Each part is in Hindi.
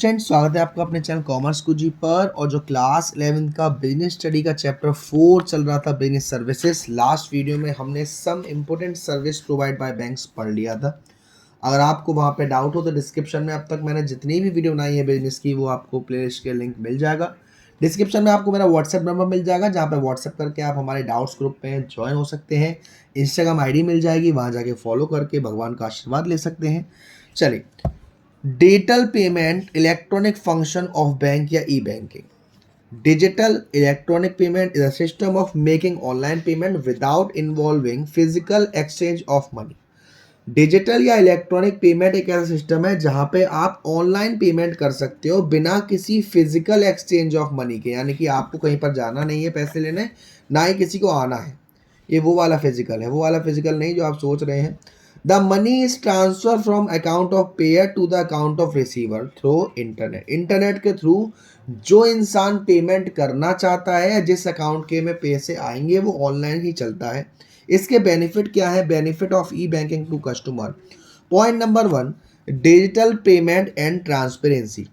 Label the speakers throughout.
Speaker 1: स्टूडेंट, स्वागत है आपका अपने चैनल कॉमर्स कुजी पर। और जो क्लास 11 का बिजनेस स्टडी का चैप्टर 4 चल रहा था, बिजनेस सर्विसेज, लास्ट वीडियो में हमने some important service provide by banks पढ़ लिया था। अगर आपको वहाँ पे डाउट हो तो डिस्क्रिप्शन में अब तक मैंने जितनी भी वीडियो बनाई है बिजनेस की, वो आपको प्लेलिस्ट के लिंक मिल जाएगा। डिस्क्रिप्शन में आपको मेरा व्हाट्सएप नंबर मिल जाएगा, जहाँ पे व्हाट्सएप करके आप हमारे डाउट्स ग्रुप में ज्वाइन हो सकते हैं। इंस्टाग्राम आईडी मिल जाएगी, वहाँ जाके फॉलो करके भगवान का आशीर्वाद ले सकते हैं। चलिए, digital payment electronic function of bank या e banking. Digital electronic payment is a system of making online payment without involving physical exchange of money. Digital या इलेक्ट्रॉनिक पेमेंट एक ऐसा सिस्टम है जहां पे आप ऑनलाइन पेमेंट कर सकते हो बिना किसी फिजिकल एक्सचेंज ऑफ मनी के, यानी कि आपको कहीं पर जाना नहीं है पैसे लेने, ना ही किसी को आना है। ये वो वाला फिजिकल है, वो वाला फिजिकल नहीं जो आप सोच रहे हैं। The money is transfer from account of payer to the account of receiver through internet. Internet के थ्रू जो इंसान पेमेंट करना चाहता है या जिस अकाउंट के में पैसे आएंगे वो ऑनलाइन ही चलता है। इसके बेनिफिट क्या है? Benefit of e banking to customer. Point number 1, digital payment and transparency.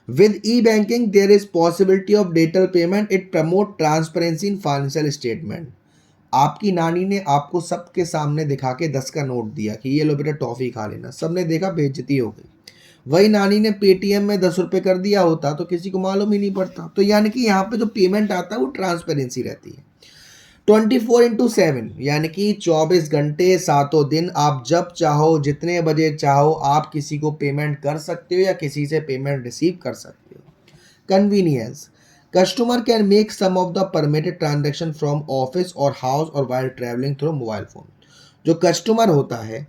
Speaker 1: With e-banking, there is possibility of digital payment. It promote transparency in financial statement. आपकी नानी ने आपको सबके सामने दिखा के 10 का नोट दिया कि ये लो बेटा टॉफी खा लेना, सबने देखा, बेइज्जती हो गई। वही नानी ने पेटीएम में 10 रुपये कर दिया होता तो किसी को मालूम ही नहीं पड़ता। तो यानी कि यहाँ पे जो पेमेंट आता है वो ट्रांसपेरेंसी रहती है। 24/7 यानी कि 24 घंटे 7 दिन आप जब चाहो जितने बजे चाहो आप किसी को पेमेंट कर सकते हो या किसी से पेमेंट रिसीव कर सकते हो। Convenience, customer can make some of the permitted transaction from office और हाउस और while travelling through mobile phone. जो कस्टमर होता है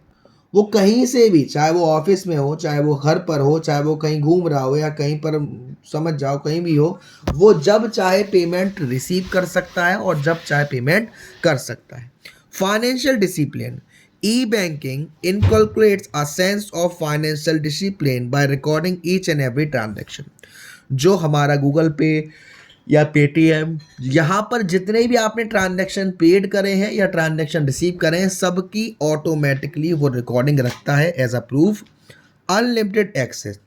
Speaker 1: वो कहीं से भी, चाहे वो ऑफिस में हो, चाहे वो घर पर हो, चाहे वो कहीं घूम रहा हो या कहीं पर समझ जाओ कहीं भी हो, वो जब चाहे पेमेंट रिसीव कर सकता है और जब चाहे पेमेंट कर सकता है। Financial discipline, e banking inculcates a sense of financial discipline by recording each and every transaction. जो हमारा गूगल पे या पेटीएम, यहाँ पर जितने भी आपने ट्रांजैक्शन पेड करे हैं या ट्रांजैक्शन रिसीव करे हैं, सबकी ऑटोमेटिकली वो रिकॉर्डिंग रखता है as a proof. Unlimited access,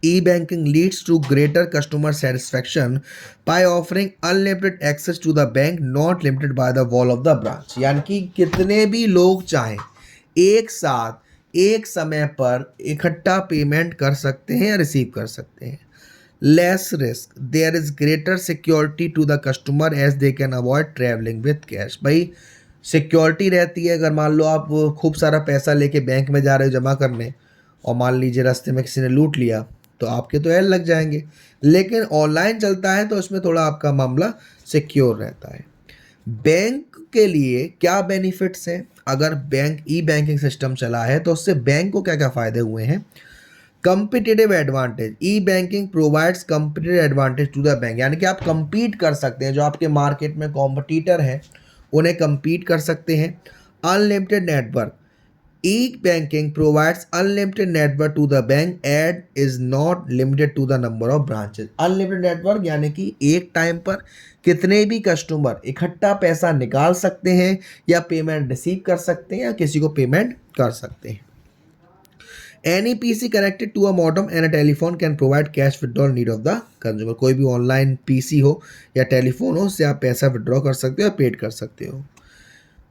Speaker 1: e banking leads to greater customer satisfaction by offering unlimited access to the bank, not limited by the wall of the branch. यानी कि कितने भी लोग चाहें एक साथ एक समय पर इकट्ठा पेमेंट कर सकते हैं या रिसीव कर सकते हैं। Less risk, there is greater security to the customer as they can avoid travelling with cash. भाई सिक्योरिटी रहती है, अगर मान लो आप खूब सारा पैसा लेके बैंक में जा रहे हो जमा करने और मान लीजिए रास्ते में किसी ने लूट लिया तो आपके तो एल लग जाएंगे। लेकिन ऑनलाइन चलता है तो इसमें थोड़ा आपका मामला सिक्योर रहता है। बैंक के लिए क्या बेनिफिट्स हैं? अगर बैंक ई बैंकिंग सिस्टम चला है तो उससे बैंक को क्या क्या फ़ायदे हुए हैं? Competitive advantage, e banking provides competitive advantage to the bank, यानी कि आप compete कर सकते हैं, जो आपके मार्केट में कॉम्पिटिटर हैं उन्हें compete कर सकते हैं। Unlimited network, e banking provides unlimited network to the bank and is not limited to the number of branches. Unlimited network यानी कि एक टाइम पर कितने भी कस्टमर इकट्ठा पैसा निकाल सकते हैं या पेमेंट रिसीव कर सकते हैं या किसी को पेमेंट कर सकते हैं। Any PC connected to a modem and a telephone can provide cash withdrawal need of the consumer। कोई भी ऑनलाइन पीसी हो या टेलीफोन हो, उससे आप पैसा विड्रॉ कर सकते हो या पेड कर सकते हो।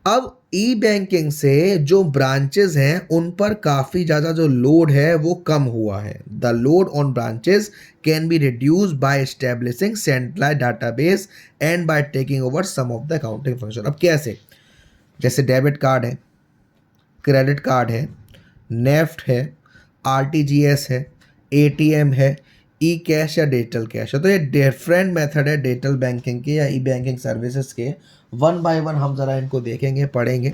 Speaker 1: अब ई बैंकिंग से जो ब्रांचेस हैं उन पर काफ़ी ज़्यादा जो लोड है वो कम हुआ है। The load on branches can be reduce by establishing centralised database and by taking over some of the accounting function. अब कैसे? जैसे डेबिट कार्ड है, क्रेडिट कार्ड है, नेफ्ट है, आरटीजीएस है, एटीएम है, ई कैश या डिजिटल कैश है। तो ये डिफरेंट मेथड है डिजिटल बैंकिंग के या ई बैंकिंग सर्विसेज के। वन बाय वन हम ज़रा इनको देखेंगे, पढ़ेंगे।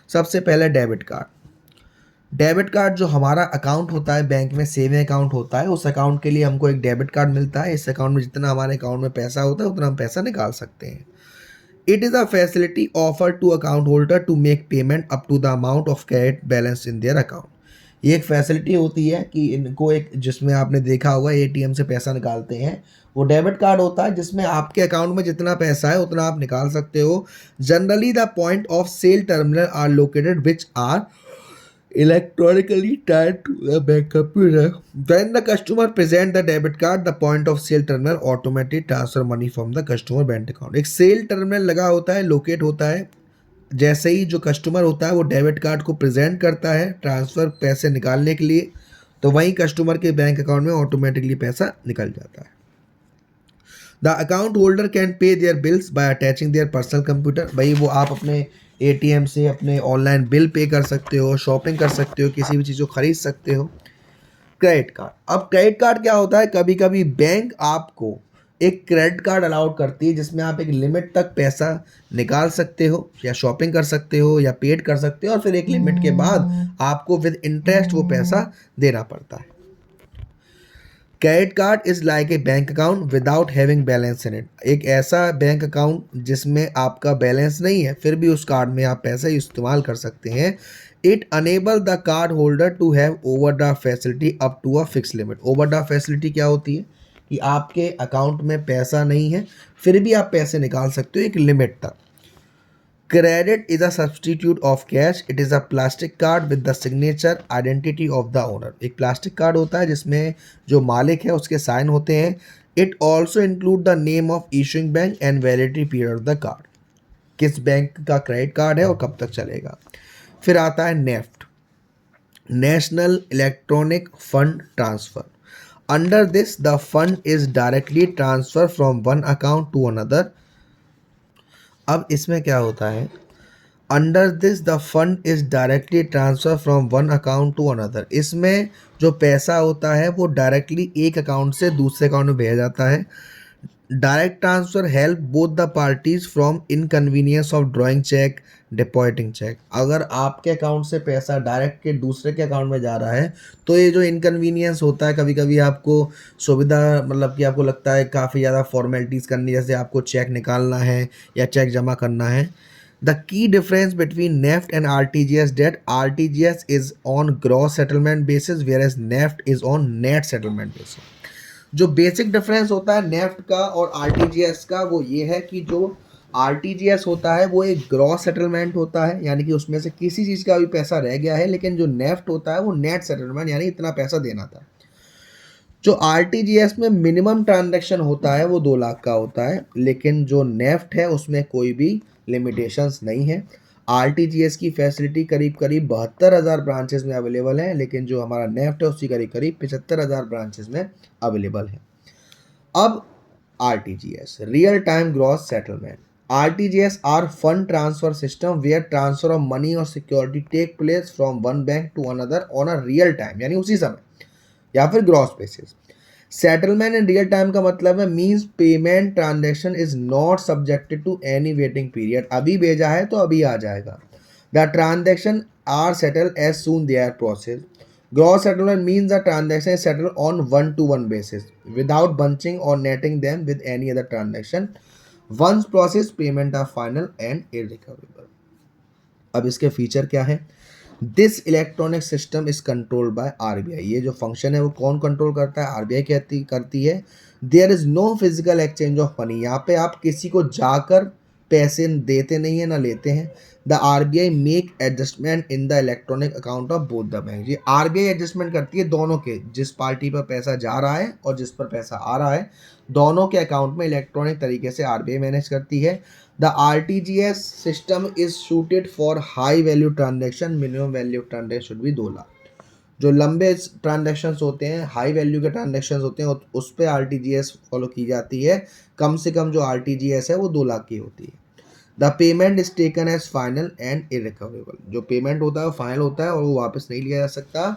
Speaker 1: सबसे पहले डेबिट कार्ड। डेबिट कार्ड जो हमारा अकाउंट होता है बैंक में, सेविंग अकाउंट होता है, उस अकाउंट के लिए हमको एक डेबिट कार्ड मिलता है। इस अकाउंट में जितना हमारे अकाउंट में पैसा होता है उतना हम पैसा निकाल सकते हैं। It is a facility offer to account holder to make payment up to the amount of credit balance in their account. ये एक फैसिलिटी होती है कि इनको एक, जिसमें आपने देखा होगा एटीएम से पैसा निकालते हैं, वो डेबिट कार्ड होता है जिसमें आपके अकाउंट में जितना पैसा है उतना आप निकाल सकते हो। Generally the point of sale terminal are located which are electronically tied to the bank computer. When the customer present the debit card, the point of sale terminal automatically transfer money from the customer bank account. एक सेल टर्मिनल लगा होता है, लोकेट होता है, जैसे ही जो कस्टमर होता है वो डेबिट कार्ड को प्रेजेंट करता है ट्रांसफ़र पैसे निकालने के लिए, तो वहीं कस्टमर के बैंक अकाउंट में ऑटोमेटिकली पैसा निकल जाता है. The account holder can pay their bills by attaching their personal computer. भाई वो आप अपने एटीएम से अपने ऑनलाइन बिल पे कर सकते हो, शॉपिंग कर सकते हो, किसी भी चीज़ को खरीद सकते हो. Credit card. अब क्रेडिट कार्ड क्या होता है, कभी कभी बैंक आपको एक क्रेडिट कार्ड अलाउड करती है जिसमें आप एक लिमिट तक पैसा निकाल सकते हो या शॉपिंग कर सकते हो या पेड कर सकते हो, और फिर एक लिमिट के बाद आपको विद इंटरेस्ट वो पैसा देना पड़ता है. Credit card is like a bank account without having balance in it. एक ऐसा बैंक अकाउंट जिसमें आपका बैलेंस नहीं है, फिर भी उस कार्ड में आप पैसे इस्तेमाल कर सकते हैं. It enable the card holder to have overdraft facility up to a fix limit. Overdraft facility क्या होती है कि आपके अकाउंट में पैसा नहीं है, फिर भी आप पैसे निकाल सकते हो एक लिमिट तक. Credit is a substitute of cash. It is a plastic card with the signature identity of the owner. एक प्लास्टिक कार्ड होता है जिसमें जो मालिक है उसके साइन होते हैं. It also include the name of issuing bank and validity period of the card. किस बैंक का क्रेडिट कार्ड है और कब तक चलेगा. फिर आता है NEFT, national electronic fund transfer. Under this the fund is directly transfer from one account to another. अब इसमें क्या होता है, under this the fund is directly transfer from one account to another. इसमें जो पैसा होता है वो डायरेक्टली एक अकाउंट से दूसरे अकाउंट में भेजा जाता है. Direct transfer help both the parties from inconvenience of drawing cheque, depositing cheque. अगर आपके अकाउंट से पैसा डायरेक्ट के दूसरे के अकाउंट में जा रहा है तो ये जो इनकन्वीनियंस होता है, कभी कभी आपको सुविधा मतलब कि आपको लगता है काफ़ी ज़्यादा फॉर्मेलिटीज़ करनी, जैसे आपको चेक निकालना है या चेक जमा करना है. The key difference between NEFT and R T G S that, R T G S is on gross settlement basis whereas NEFT is on net settlement basis. जो बेसिक डिफरेंस होता है नेफ्ट का और आरटीजीएस का वो ये है कि जो आरटीजीएस होता है वो एक ग्रॉस सेटलमेंट होता है, यानी कि उसमें से किसी चीज़ का भी पैसा रह गया है, लेकिन जो नेफ्ट होता है वो नेट सेटलमेंट, यानी इतना पैसा देना था. जो आरटीजीएस में मिनिमम ट्रांजैक्शन होता है वो 2 लाख का होता है, लेकिन जो नेफ्ट है उसमें कोई भी लिमिटेशंस नहीं है. आरटीजीएस की फैसिलिटी करीब करीब 72,000 ब्रांचेस में अवेलेबल है, लेकिन जो हमारा नेफ्ट है उसकी करीब करीब 75,000 ब्रांचेस में अवेलेबल है. अब RTGS, real time gross settlement. RTGS are fund transfer system where transfer of money or security take place from one bank to another on a real time, यानी उसी समय या फिर gross basis. Settlement in real time का मतलब है means payment transaction is not subjected to any waiting period. अभी भेजा है तो अभी आ जाएगा. The transaction are settle as soon they are process. Gross settlement means the transaction is settle on one to one basis without bunching or netting them with any other transaction. Once process payment are final and irrecoverable. अब इसके फीचर क्या है. This electronic system is controlled by RBI. ये जो फंक्शन है वो कौन कंट्रोल करता है, आरबीआई करती है. There is no physical exchange of money. यहाँ पे आप किसी को जाकर पैसे देते नहीं है ना लेते हैं. The RBI make adjustment in the electronic account of both the bank. ये आरबीआई एडजस्टमेंट करती है दोनों के, जिस पार्टी पर पैसा जा रहा है और जिस पर पैसा आ रहा है, दोनों के अकाउंट में इलेक्ट्रॉनिक तरीके से आरबीआई मैनेज करती है. The RTGS system is suited for high value transaction. Minimum value transaction should be 2 lakh. जो लंबे ट्रांजेक्शन्स होते हैं, हाई वैल्यू के ट्रांजेक्शन्स होते हैं, उस पर आरटीजीएस फॉलो की जाती है. कम से कम जो आरटीजीएस है वो 2 लाख की होती है. The payment is taken as final and irrecoverable. जो पेमेंट होता है वो फाइनल होता है और वो वापस नहीं लिया जा सकता.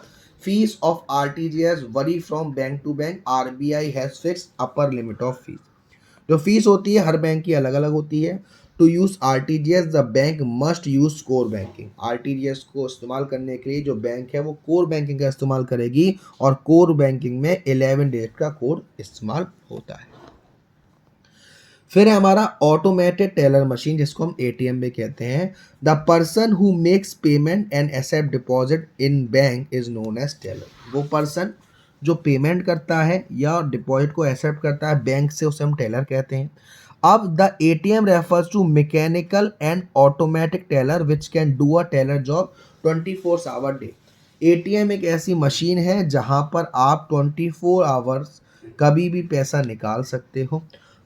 Speaker 1: Fees of RTGS vary from bank to bank. RBI has fixed upper limit of fees. जो फीस होती है हर बैंक की अलग अलग होती है. To use RTGS the bank must use core banking. RTGS को इस्तेमाल करने के लिए जो बैंक है वो कोर बैंकिंग का इस्तेमाल करेगी, और कोर बैंकिंग में 11 डिजिट का कोड इस्तेमाल होता है. फिर है हमारा ऑटोमेटेड टेलर मशीन, जिसको हम एटीएम भी कहते हैं. The person who makes payment and accept deposit in bank is known as teller. वो पर्सन जो पेमेंट करता है या डिपॉजिट को एक्सेप्ट करता है बैंक से, उसे हम टेलर कहते हैं. अब the ATM refers to mechanical and automatic teller which can do a teller job 24 hour day. एटीएम एक ऐसी मशीन है जहां पर आप 24 आवर्स कभी भी पैसा निकाल सकते हो।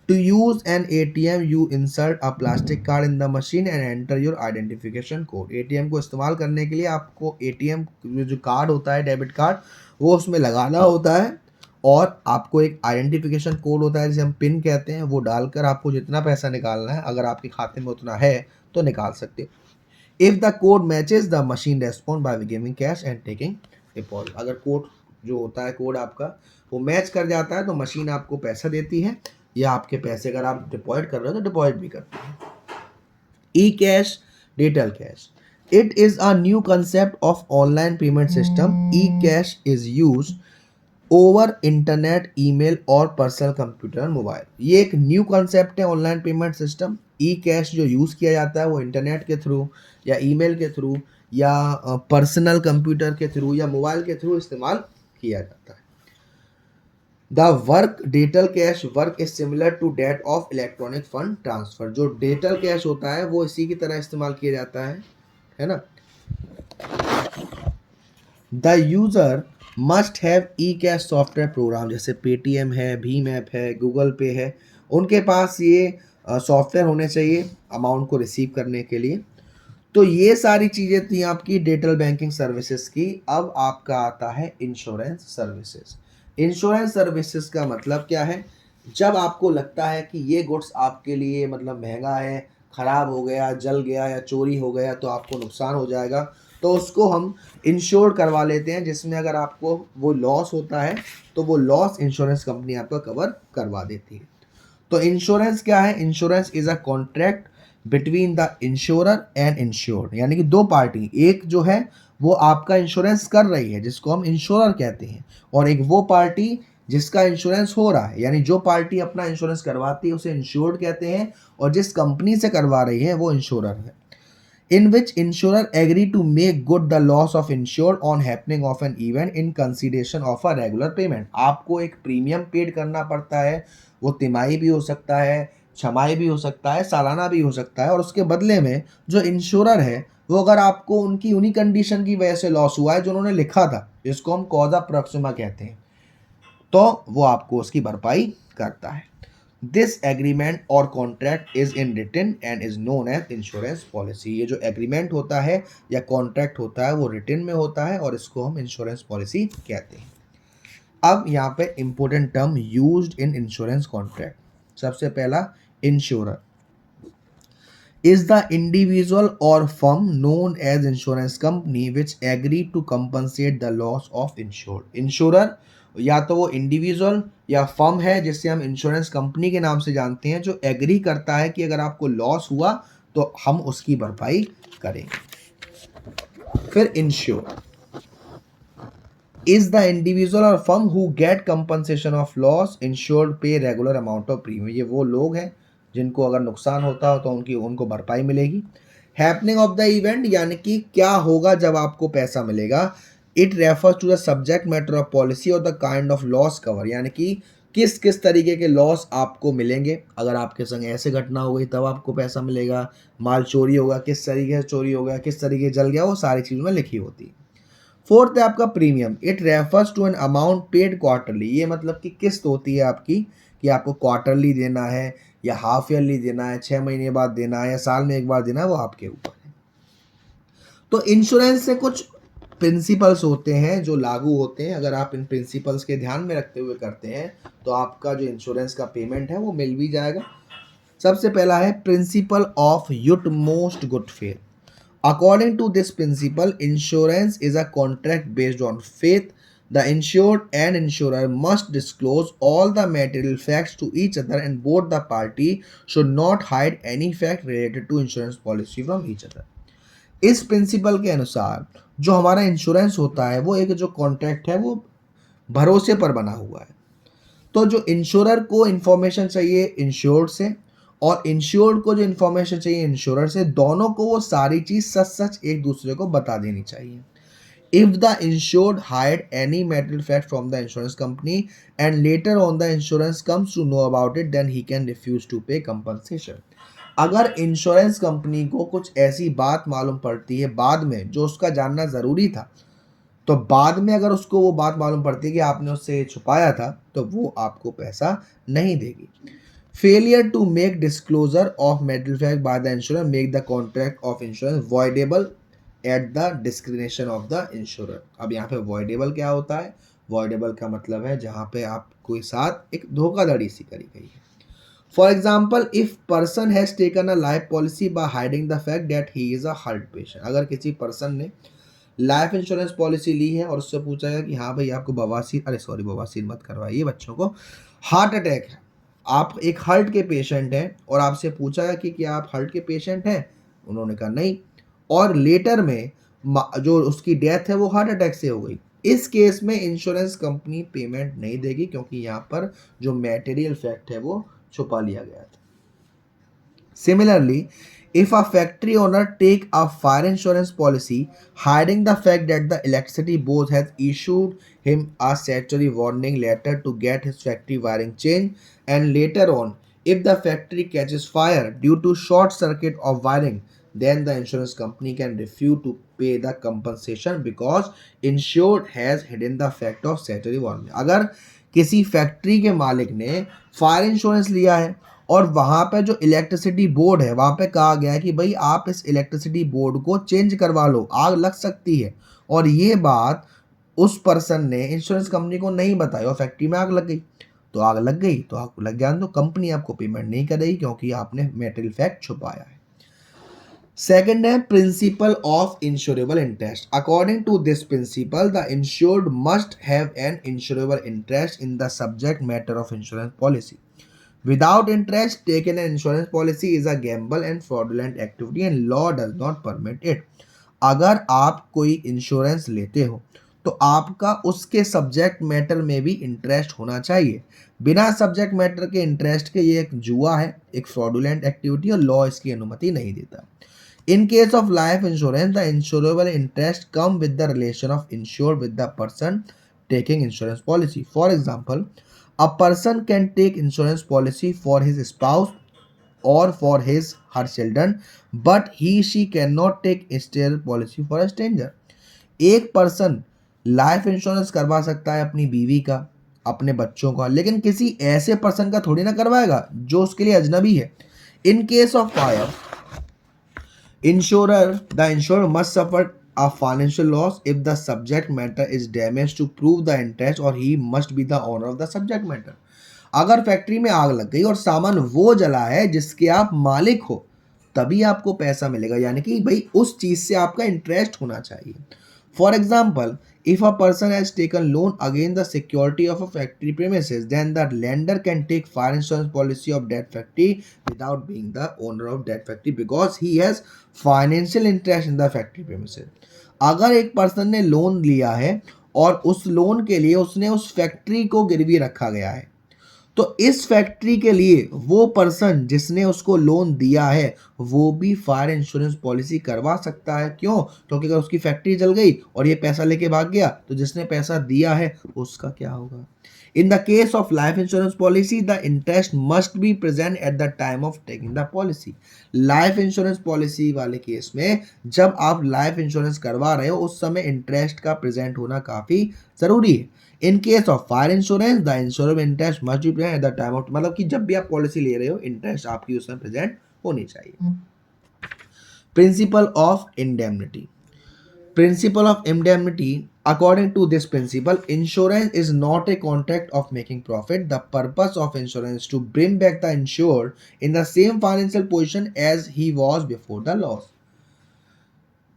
Speaker 1: To use an ATM you insert a plastic card in the machine and enter your identification code. ATM को इस्तेमाल करने के लिए आपको एटीएम जो कार्ड होता है, डेबिट कार्ड, वो उसमें लगाना होता है और आपको एक आइडेंटिफिकेशन कोड होता है जिसे हम पिन कहते हैं, वो डालकर आपको जितना पैसा निकालना है, अगर आपके खाते में उतना है तो निकाल सकते हो। If the code matches the machine respond by giving cash and taking deposit. अगर कोड जो होता है, कोड आपका वो मैच कर जाता है तो मशीन आपको पैसा देती है, या आपके पैसे अगर आप डिपॉजिट कर रहे हो तो डिपॉजिट भी करती है। E cash, digital cash. It is a new concept of online payment system. E-cash is used over internet, email और पर्सनल कंप्यूटर, मोबाइल। ये एक न्यू कॉन्सेप्ट है ऑनलाइन पेमेंट सिस्टम। ई कैश जो यूज़ किया जाता है वो इंटरनेट के थ्रू या ईमेल के थ्रू या पर्सनल कंप्यूटर के थ्रू या मोबाइल के थ्रू इस्तेमाल किया जाता है। The work digital cash work is similar to that of electronic fund transfer. जो डिजिटल कैश होता है वो इसी की तरह इस्तेमाल किया जाता है ना। The user must have E cash software program, जैसे पेटीएम है, भीम ऐप है, गूगल पे है, उनके पास ये सॉफ्टवेयर होने चाहिए अमाउंट को रिसीव करने के लिए। तो ये सारी चीज़ें थी आपकी डिजिटल बैंकिंग सर्विसेज की। अब आपका आता है इंश्योरेंस सर्विसेज। इंश्योरेंस सर्विसेज का मतलब क्या है? जब आपको लगता है कि ये गुड्स आपके लिए मतलब महंगा है, ख़राब हो गया, जल गया या चोरी हो गया तो आपको नुकसान हो जाएगा, तो उसको हम इंश्योर करवा लेते हैं, जिसमें अगर आपको वो लॉस होता है तो वो लॉस इंश्योरेंस कंपनी आपका कवर करवा देती है। तो इंश्योरेंस क्या है? Insurance is a contract between the insurer and insured, यानी कि दो पार्टी, एक जो है वो आपका इंश्योरेंस कर रही है जिसको हम इंश्योरर कहते हैं, और एक वो पार्टी जिसका इंश्योरेंस हो रहा है, यानी जो पार्टी अपना इंश्योरेंस करवाती है उसे इंश्योर्ड कहते हैं, और जिस कंपनी से करवा रही है वो इंश्योरर है। In which insurer agree to make good the loss of insured on happening of an event in consideration of a regular payment। आपको एक प्रीमियम पेड करना पड़ता है, वो तिमाही भी हो सकता है, छमाही भी हो सकता है, सालाना भी हो सकता है, और उसके बदले में जो इंश्योरर है वो अगर आपको उनकी उन्हीं कंडीशन की वजह से लॉस हुआ है जो उन्होंने लिखा था, जिसको हम कॉजा प्रोक्सिमा कहते हैं, तो वो आपको उसकी भरपाई करता है। दिस एग्रीमेंट और contract is in written and is known as insurance policy. ये जो एग्रीमेंट होता है या कॉन्ट्रैक्ट होता है वो रिटन में होता है और इसको हम इंश्योरेंस पॉलिसी कहते हैं। अब यहाँ पे important term used in insurance contract. सबसे पहला, insurer is the individual or firm known as insurance company which agree to compensate the loss of insured। Insurer या तो वो इंडिविजुअल या फर्म है जिसे हम इंश्योरेंस कंपनी के नाम से जानते हैं, जो एग्री करता है कि अगर आपको लॉस हुआ तो हम उसकी भरपाई करेंगे। फिर ensure is the individual or firm who get compensation of loss insured pay regular amount of premium। ये वो लोग हैं जिनको अगर नुकसान होता हो तो उनको भरपाई मिलेगी। हैपनिंग ऑफ द इवेंट, यानी कि क्या होगा जब आपको पैसा मिलेगा। It refers to the subject matter of policy और the kind of loss cover, यानी कि किस किस तरीके के लॉस आपको मिलेंगे। अगर आपके संग ऐसे घटना हो गई तब आपको पैसा मिलेगा, माल चोरी होगा किस तरीके से चोरी होगा, किस तरीके जल गया, वो सारी चीज़ में लिखी होती है। फोर्थ है आपका premium. It refers to an amount paid quarterly. ये मतलब कि किस्त होती है आपकी, कि आपको क्वार्टरली देना है या हाफ ईयरली देना है, 6 महीने बाद देना है या साल में एक बार देना है, वो आपके ऊपर है। तो इंश्योरेंस से कुछ प्रिंसिपल्स होते हैं जो लागू होते हैं। अगर आप इन प्रिंसिपल्स के ध्यान में रखते हुए करते हैं तो आपका जो इंश्योरेंस का पेमेंट है वो मिल भी जाएगा। सबसे पहला है principle of utmost good faith. According to this principle, insurance is a contract based on faith. The insured and insurer must disclose all the material facts to each other, and both the party should not hide any fact related to insurance policy from each other। इस प्रिंसिपल के अनुसार जो हमारा इंश्योरेंस होता है वो एक जो कॉन्ट्रैक्ट है वो भरोसे पर बना हुआ है। तो जो इंश्योरर को इन्फॉर्मेशन चाहिए इंश्योर्ड से, और इंश्योर्ड को जो इन्फॉर्मेशन चाहिए इंश्योरर से, दोनों को वो सारी चीज़ सच सच एक दूसरे को बता देनी चाहिए। If the insured hide any material fact from the insurance company and later on the insurance comes to know about it, then he can refuse to pay compensation. अगर इंश्योरेंस कंपनी को कुछ ऐसी बात मालूम पड़ती है बाद में जो उसका जानना ज़रूरी था, तो बाद में अगर उसको वो बात मालूम पड़ती है कि आपने उससे छुपाया था, तो वो आपको पैसा नहीं देगी। Failure to make disclosure of metal fact by the insurer make the contract of insurance voidable at the discrimination of the insurer. अब यहाँ पे वॉइडेबल क्या होता है? वॉइडेबल का मतलब है जहाँ पे आपके साथ एक धोखाधड़ी सी करी गई है। For example, if person has taken a life policy bye hiding the fact that he is a heart patient. अगर किसी पर्सन ने लाइफ इंश्योरेंस पॉलिसी ली है और उससे पूछा गया कि हाँ भाई आपको बवासीर, अरे सॉरी बवासीर मत करवाइए बच्चों को, हार्ट अटैक है, आप एक हार्ट के पेशेंट हैं, और आपसे पूछा गया कि क्या आप हार्ट के पेशेंट हैं? उन्होंने कहा नहीं, और लेटर में जो उसकी डेथ है वो हार्ट अटैक से हो गई। इस केस में इंश्योरेंस कंपनी पेमेंट नहीं देगी, क्योंकि यहाँ पर जो मैटेरियल फैक्ट है वो छुपा लिया गया था। Similarly, if a factory owner take a fire insurance policy hiding the fact that the electricity board has issued him a statutory warning letter to get his factory wiring changed, and later on if the factory catches fire due to short circuit of wiring, then the insurance company can refuse to pay the compensation because insured has hidden the fact of statutory warning। अगर किसी फैक्ट्री के मालिक ने फायर इंश्योरेंस लिया है और वहाँ पे जो इलेक्ट्रिसिटी बोर्ड है वहाँ पे कहा गया है कि भाई आप इस इलेक्ट्रिसिटी बोर्ड को चेंज करवा लो, आग लग सकती है, और ये बात उस पर्सन ने इंश्योरेंस कंपनी को नहीं बताई और फैक्ट्री में आग लग गई, तो आग लग गई तो आग लग गया तो कंपनी आपको पेमेंट नहीं करेगी, क्योंकि आपने मेटेरियल फैक्ट छुपाया है। सेकेंड है principle of insurable interest. According to this principle the insured must have an insurable interest in the subject matter of insurance policy. Without interest taken an insurance policy is a gamble and fraudulent activity and law does not permit it। अगर आप कोई इंश्योरेंस लेते हो तो आपका उसके सब्जेक्ट मैटर में भी इंटरेस्ट होना चाहिए। बिना सब्जेक्ट मैटर के इंटरेस्ट के ये एक जुआ है, एक फ्रॉडुलेंट एक्टिविटी, और लॉ इसकी अनुमति नहीं देता। In case of life insurance, the insurable interest come with the relation of insured with the person taking insurance policy। For example, a person can take insurance policy for his spouse or for his her children, but she cannot take insurance policy for a stranger। एक पर्सन लाइफ इंश्योरेंस करवा सकता है अपनी बीवी का, अपने बच्चों का, लेकिन किसी ऐसे पर्सन का थोड़ी ना करवाएगा जो उसके लिए अजनबी है। In case of fire the insurer must suffer a financial loss if the subject matter is damaged to prove the interest, or he must be the owner of the subject matter। अगर फैक्ट्री में आग लग गई और सामान वो जला है जिसके आप मालिक हो, तभी आपको पैसा मिलेगा, यानी कि भाई उस चीज से आपका इंटरेस्ट होना चाहिए। For example, if a person has taken loan against the security of a factory premises, then the lender can take fire insurance policy of that factory without being the owner of that factory because he has financial interest in the factory premises। अगर एक पर्सन ने लोन लिया है और उस लोन के लिए उसने उस फैक्ट्री को गिरवी रखा गया है, तो इस फैक्ट्री के लिए वो पर्सन जिसने उसको लोन दिया है वो भी फायर इंश्योरेंस पॉलिसी करवा सकता है। क्यों? क्योंकि अगर उसकी फैक्ट्री जल गई और ये पैसा लेके भाग गया तो जिसने पैसा दिया है उसका क्या होगा? In the case of life insurance policy the interest must be present at the time of taking the policy. Life insurance policy वाले केस में जब आप लाइफ इंश्योरेंस करवा रहे हो उस समय इंटरेस्ट का प्रेजेंट होना काफी जरूरी है। In case of fire insurance the insurable interest must be present at the time of, मतलब कि जब भी आप पॉलिसी ले रहे हो इंटरेस्ट आपकी उसमें प्रेजेंट होनी चाहिए। Principle of indemnity. Principle of indemnity, according to this principle, insurance is not a contract of making profit। The purpose of insurance is to bring back the insured in the same financial position as he was before the loss।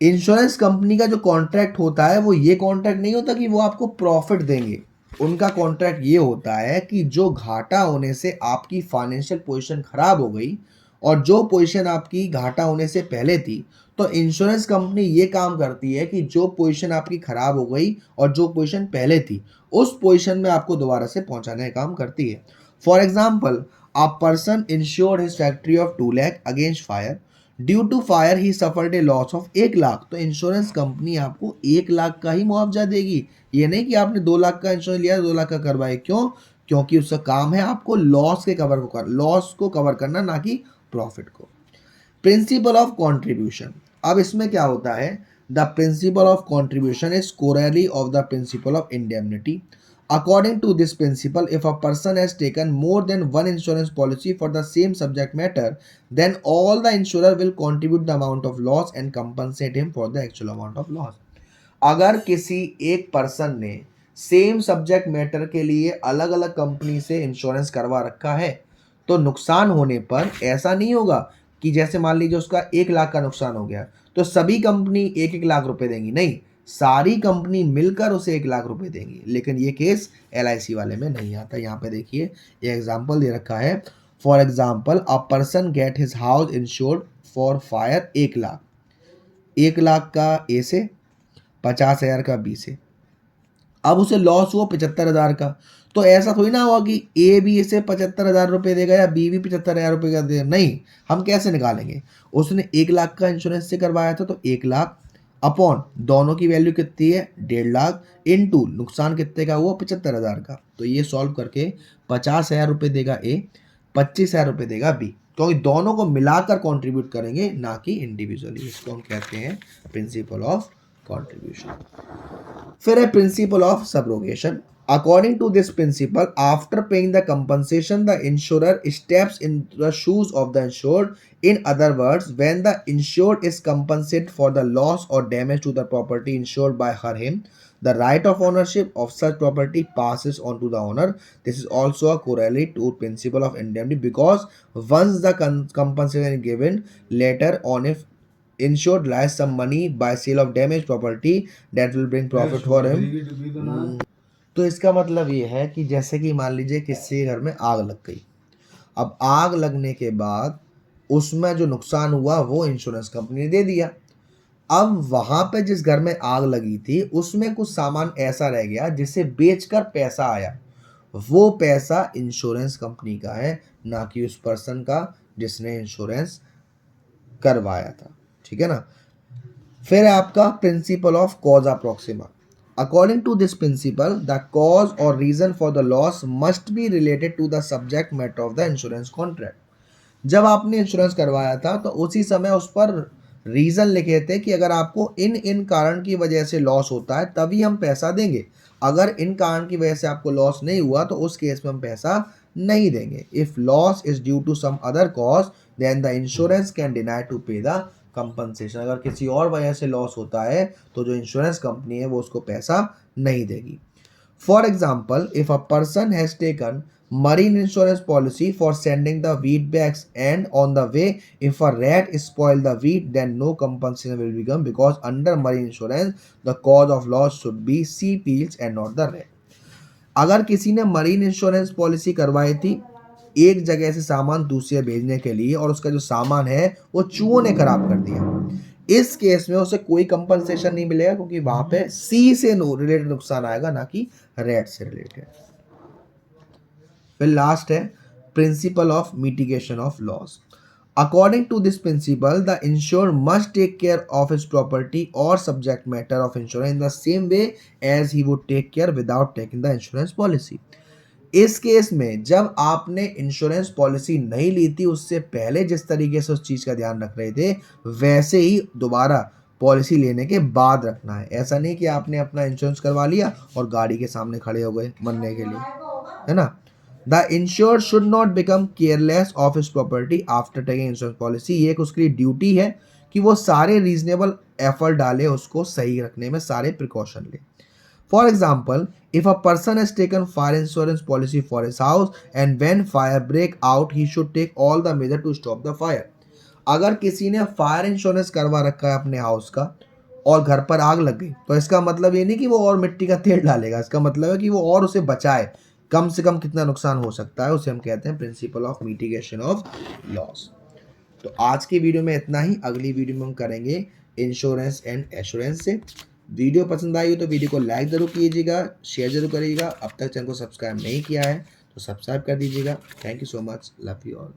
Speaker 1: Insurance company का जो कॉन्ट्रैक्ट होता है वो ये कॉन्ट्रैक्ट नहीं होता कि वो आपको प्रॉफिट देंगे। उनका कॉन्ट्रैक्ट ये होता है कि जो घाटा होने से आपकी फाइनेंशियल पोजीशन खराब हो गई और जो पोजीशन आपकी घाटा होने से पहले थी, तो इंश्योरेंस कंपनी ये काम करती है कि जो पोजीशन आपकी खराब हो गई और जो पोजीशन पहले थी उस पोजीशन में आपको दोबारा से पहुंचाने का काम करती है। For example, a person insured his factory of 2 lakh against fire. Due to fire he suffered a loss of 1 lakh. तो इंश्योरेंस कंपनी आपको 1 लाख का ही मुआवजा देगी, ये नहीं कि आपने 2 लाख का इंश्योरेंस लिया 2 लाख का करवाए। क्यों? क्योंकि उसका काम है आपको लॉस को कवर करना, ना कि प्रॉफिट को। Principle of contribution. अब इसमें क्या होता है, The principle of contribution is corollary of the principle of indemnity. According to this principle, if a person has taken more than one insurance policy for the same subject matter, then all the insurer will contribute the amount of loss and compensate him for the actual amount of loss. अगर किसी एक पर्सन ने सेम सब्जेक्ट मैटर के लिए अलग अलग कंपनी से इंश्योरेंस करवा रखा है, तो नुकसान होने पर ऐसा नहीं होगा कि जैसे मान लीजिए उसका 1 लाख का नुकसान हो गया तो सभी कंपनी 1-1 लाख रुपए देंगी, नहीं, सारी कंपनी मिलकर उसे 1 लाख रुपए देंगी। लेकिन ये केस LIC वाले में नहीं आता। यहाँ पे देखिए ये एग्जाम्पल दे रखा है। For example, a person get his house insured for fire 1 lakh, 1 lakh का ए से, 50,000 का बी से। अब उसे लॉस हुआ 75,000 का, तो ऐसा थोड़ी ना हुआ कि ए भी इसे 75,000 रुपये देगा या बी भी 75,000 रुपये का देगा, नहीं। हम कैसे निकालेंगे? उसने 1 लाख का इंश्योरेंस से करवाया था तो 1 लाख अपॉन दोनों की वैल्यू कितनी है 1.5 लाख इनटू नुकसान कितने का हुआ 75,000 का। तो ये सॉल्व करके 50,000 रुपये देगा ए, 25,000 रुपये देगा बी, क्योंकि दोनों को मिलाकर कॉन्ट्रीब्यूट करेंगे ना कि इंडिविजुअली। इसको हम कहते हैं प्रिंसिपल ऑफ कॉन्ट्रीब्यूशन। फिर है principle of subrogation. According to this principle, after paying the compensation, the insurer steps in the shoes of the insured. In other words, when the insured is compensated for the loss or damage to the property insured by him, the right of ownership of such property passes on to the owner. This is also a corollary to principle of indemnity, because once the compensation is given, later on if insured lies some money by sale of damaged property, that will bring profit for him. तो इसका मतलब ये है कि जैसे कि मान लीजिए किसी के घर में आग लग गई। अब आग लगने के बाद उसमें जो नुकसान हुआ वो इंश्योरेंस कंपनी ने दे दिया। अब वहाँ पे जिस घर में आग लगी थी उसमें कुछ सामान ऐसा रह गया जिसे बेचकर पैसा आया, वो पैसा इंश्योरेंस कंपनी का है, ना कि उस पर्सन का जिसने इंश्योरेंस करवाया था। ठीक है ना। फिर है आपका principle of कॉजा Proxima. According to this principle, the cause or reason for the loss must be related to the subject matter of the insurance contract. जब आपने इंश्योरेंस करवाया था तो उसी समय उस पर रीज़न लिखे थे कि अगर आपको इन इन कारण की वजह से लॉस होता है तभी हम पैसा देंगे, अगर इन कारण की वजह से आपको लॉस नहीं हुआ तो उस केस में हम पैसा नहीं देंगे। If loss is due to some other cause then the insurance can deny to pay the compensation. अगर किसी और वजह से लॉस होता है तो जो इंश्योरेंस कंपनी है वो उसको पैसा नहीं देगी। For example, if a person has taken marine insurance policy for sending the wheat bags and on the way if a rat spoil the wheat, then no compensation will be given, because under marine insurance the cause of loss should be sea peels and not the rat. अगर किसी ने मरीन इंश्योरेंस पॉलिसी करवाई थी एक जगह से सामान दूसरे भेजने के लिए और उसका जो सामान है वो चूहों ने खराब कर दिया, इस केस में उसे कोई कंपनसेशन नहीं मिलेगा, क्योंकि वहां पे सी से रिलेटेड नुकसान आएगा ना कि रेट से रिलेटेड। फिर लास्ट है principle of mitigation of loss. According to this principle, the insured must take care of his property or subject matter of insurance in the same way as he would take care without taking the insurance policy. इस केस में जब आपने इंश्योरेंस पॉलिसी नहीं ली थी उससे पहले जिस तरीके से उस चीज़ का ध्यान रख रहे थे वैसे ही दोबारा पॉलिसी लेने के बाद रखना है। ऐसा नहीं कि आपने अपना इंश्योरेंस करवा लिया और गाड़ी के सामने खड़े हो गए मरने के लिए, है ना। The insured should not become careless of his property after taking insurance policy. ये एक उसकी ड्यूटी है कि वो सारे रीजनेबल एफर्ट डाले उसको सही रखने में, सारे प्रिकॉशन ले। For example, if a person has taken fire insurance policy for his house and when fire break out, he should take all the measure to stop the fire. अगर किसी ने फायर इंश्योरेंस करवा रखा है अपने हाउस का और घर पर आग लग गई तो इसका मतलब ये नहीं कि वो और मिट्टी का तेल डालेगा, इसका मतलब है कि वो और उसे बचाए, कम से कम कितना नुकसान हो सकता है, उसे हम कहते हैं principle of mitigation of loss. तो आज की वीडियो में इतना ही, अगली वीडियो में हम करेंगे इंश्योरेंस एंड एश्योरेंस से। वीडियो पसंद आई हो तो वीडियो को लाइक ज़रूर कीजिएगा, शेयर ज़रूर करिएगा। अब तक चैनल को सब्सक्राइब नहीं किया है तो सब्सक्राइब कर दीजिएगा। Thank you so much, love you all.